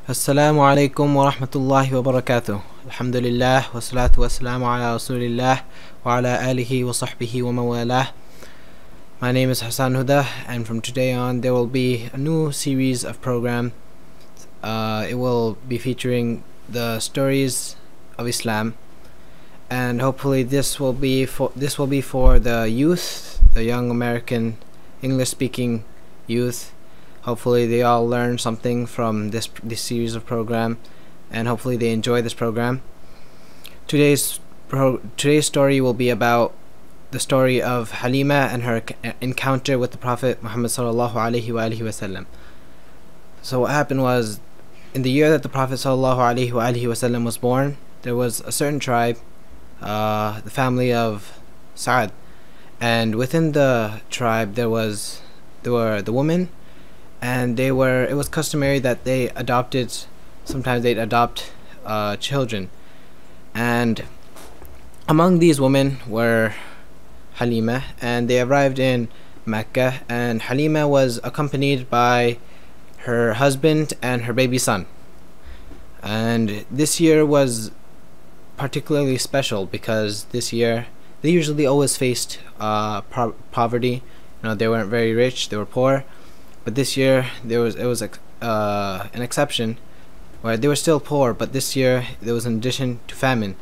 Assalamu alaikum wa rahmatullahi wa barakatuh. Alhamdulillah wa salatu wa salamu ala rasulillah wa ala alihi wa sahbihi wa mawalah. My name is Hassan Huda, and from today on there will be a new series of program. It will be featuring the stories of Islam, and hopefully this will be for the youth, the young American English speaking youth. Hopefully they all learn something from this series of program, and hopefully they enjoy this program. Today's story will be about the story of Halima and her encounter with the Prophet Muhammad sallallahu alaihi wasallam. So what happened was, in the year that the Prophet sallallahu alaihi wasallam was born, there was a certain tribe, the family of S.A.W, and within the tribe there were the women, and it was customary that sometimes they'd adopt children, and among these women were Halima, and they arrived in Mecca, and Halima was accompanied by her husband and her baby son. And this year was particularly special because this year they usually always faced poverty. They weren't very rich, they were poor. But this year it was an exception, where they were still poor, but this year there was an addition to famine.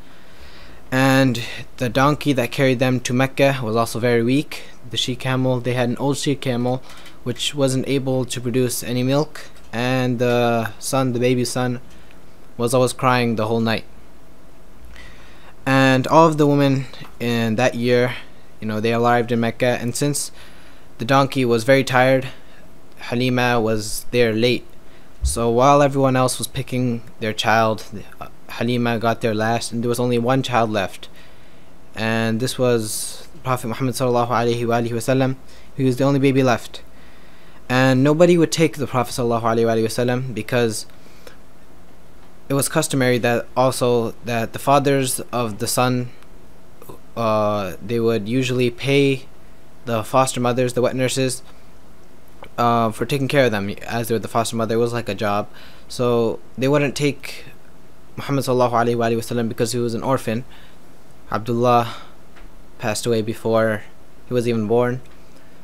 And the donkey that carried them to Mecca was also very weak. The she camel, they had an old she camel which wasn't able to produce any milk, and the baby son, was always crying the whole night. And all of the women in that year, they arrived in Mecca, and since the donkey was very tired, Halima was there late. So while everyone else was picking their child, Halima got there last, and there was only one child left, and this was Prophet Muhammad sallallahu alaihi wasallam. He was the only baby left, and nobody would take the Prophet sallallahu alaihi wasallam because it was customary that the fathers of the son, they would usually pay the foster mothers, the wet nurses, for taking care of them, as they were the foster mother. It was like a job, so they wouldn't take Muhammad sallallahu alaihi wasallam because he was an orphan. Abdullah passed away before he was even born,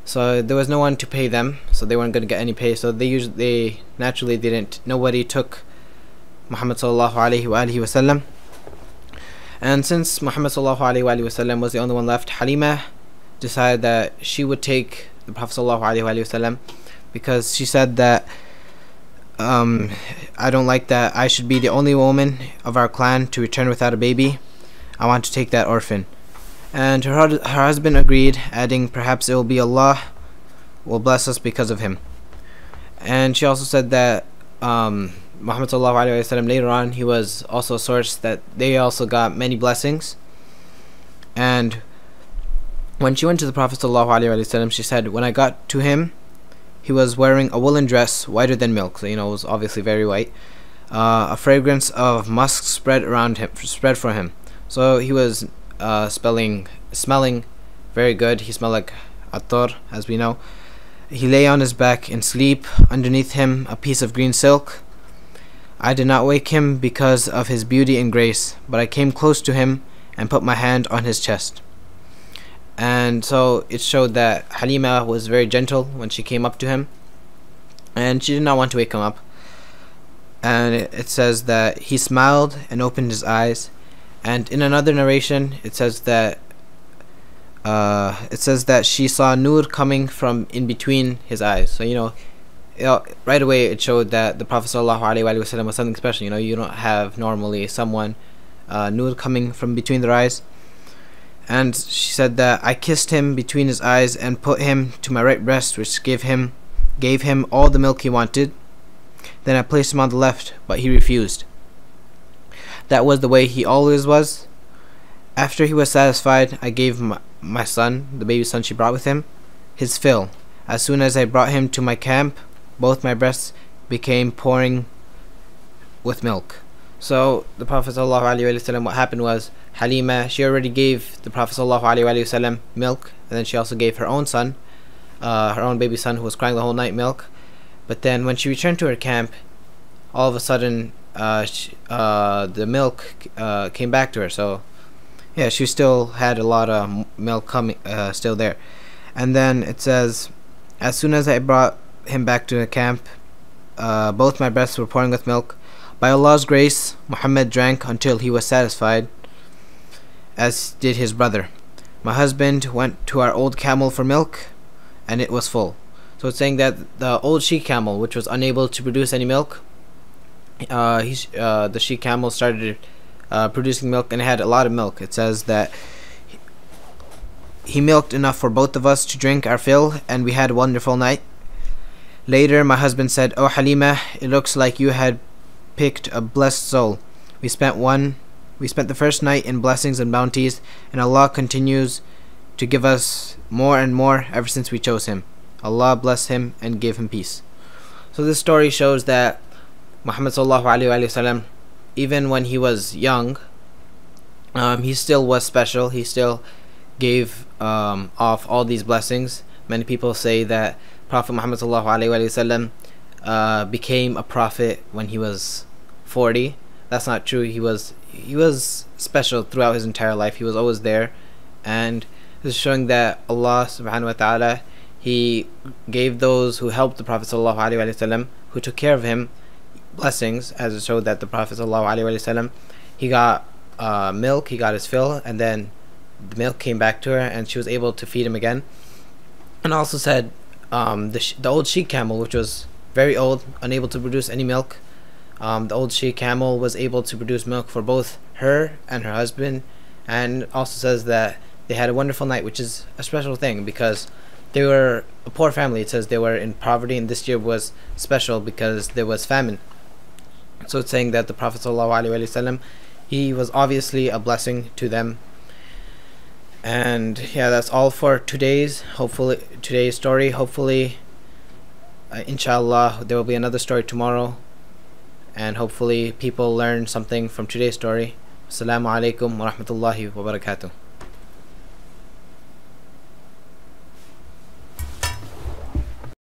so there was no one to pay them, so they weren't going to get any pay. So nobody took Muhammad sallallahu alaihi wasallam. And since Muhammad sallallahu alaihi wasallam was the only one left, Halima decided that she would take the Prophet sallallahu alaihi wasallam, because she said that I don't like that I should be the only woman of our clan to return without a baby. I want to take that orphan. And her husband agreed, adding, perhaps it will be Allah will bless us because of him. And she also said that Muhammad sallallahu alaihi wasallam, later on, he was also a source that they also got many blessings. And when she went to the Prophet sallallahu alaihi wasallam, she said, when I got to him, he was wearing a woolen dress whiter than milk, so it was obviously very white. A fragrance of musk spread for him. So he was smelling very good. He smelled like attar, as we know. He lay on his back in sleep, underneath him a piece of green silk. I did not wake him because of his beauty and grace, but I came close to him and put my hand on his chest. And so it showed that Halima was very gentle when she came up to him, and she did not want to wake him up. And it says that he smiled and opened his eyes. And in another narration, it says that she saw nur coming from in between his eyes. So right away it showed that the Prophet sallallahu alaihi wasallam was something special. You don't have normally someone nur coming from between their eyes. And she said that I kissed him between his eyes and put him to my right breast, which gave him all the milk he wanted. Then I placed him on the left, but he refused. That was the way he always was. After he was satisfied, I gave my son, the baby son she brought with him, his fill. As soon as I brought him to my camp, both my breasts became pouring with milk. So the Prophet ﷺ, what happened was, Halima, she already gave the Prophet ﷺ milk, and then she also gave her own son, her own baby son who was crying the whole night, milk. But then when she returned to her camp, all of a sudden the milk came back to her. So yeah, she still had a lot of milk coming still there. And then it says, as soon as I brought him back to the camp, both my breasts were pouring with milk. By Allah's grace, Muhammad drank until he was satisfied, as did his brother. My husband went to our old camel for milk, and it was full. So it's saying that the old she camel, which was unable to produce any milk, the she camel started producing milk, and it had a lot of milk. It says that he milked enough for both of us to drink our fill, and we had a wonderful night. Later, my husband said, "Oh Halima, it looks like you had picked a blessed soul. We spent the first night in blessings and bounties, and Allah continues to give us more and more ever since we chose him. Allah bless him and give him peace." So this story shows that Muhammad sallallahu alaihi wasallam, even when he was young, he still was special. He still gave off all these blessings. Many people say that Prophet Muhammad sallallahu alaihi wasallam became a prophet when he was 40. That's not true. He was special throughout his entire life. He was always there, and this is showing that Allah subhanahu wa ta'ala, he gave those who helped the Prophet sallallahu alaihi wasallam, who took care of him, blessings, as it showed that the Prophet sallallahu alaihi wasallam, he got milk, he got his fill, and then the milk came back to her, and she was able to feed him again. And also said the old she camel, which was very old, unable to produce any milk, the old she camel was able to produce milk for both her and her husband. And also says that they had a wonderful night, which is a special thing because they were a poor family. It says they were in poverty, and this year was special because there was famine. So it's saying that the Prophet ﷺ, he was obviously a blessing to them. And yeah, that's all for today's story. Hopefully, inshallah, there will be another story tomorrow, and hopefully people learn something from today's story. Assalamu alaikum wa rahmatullahi wa barakatuh.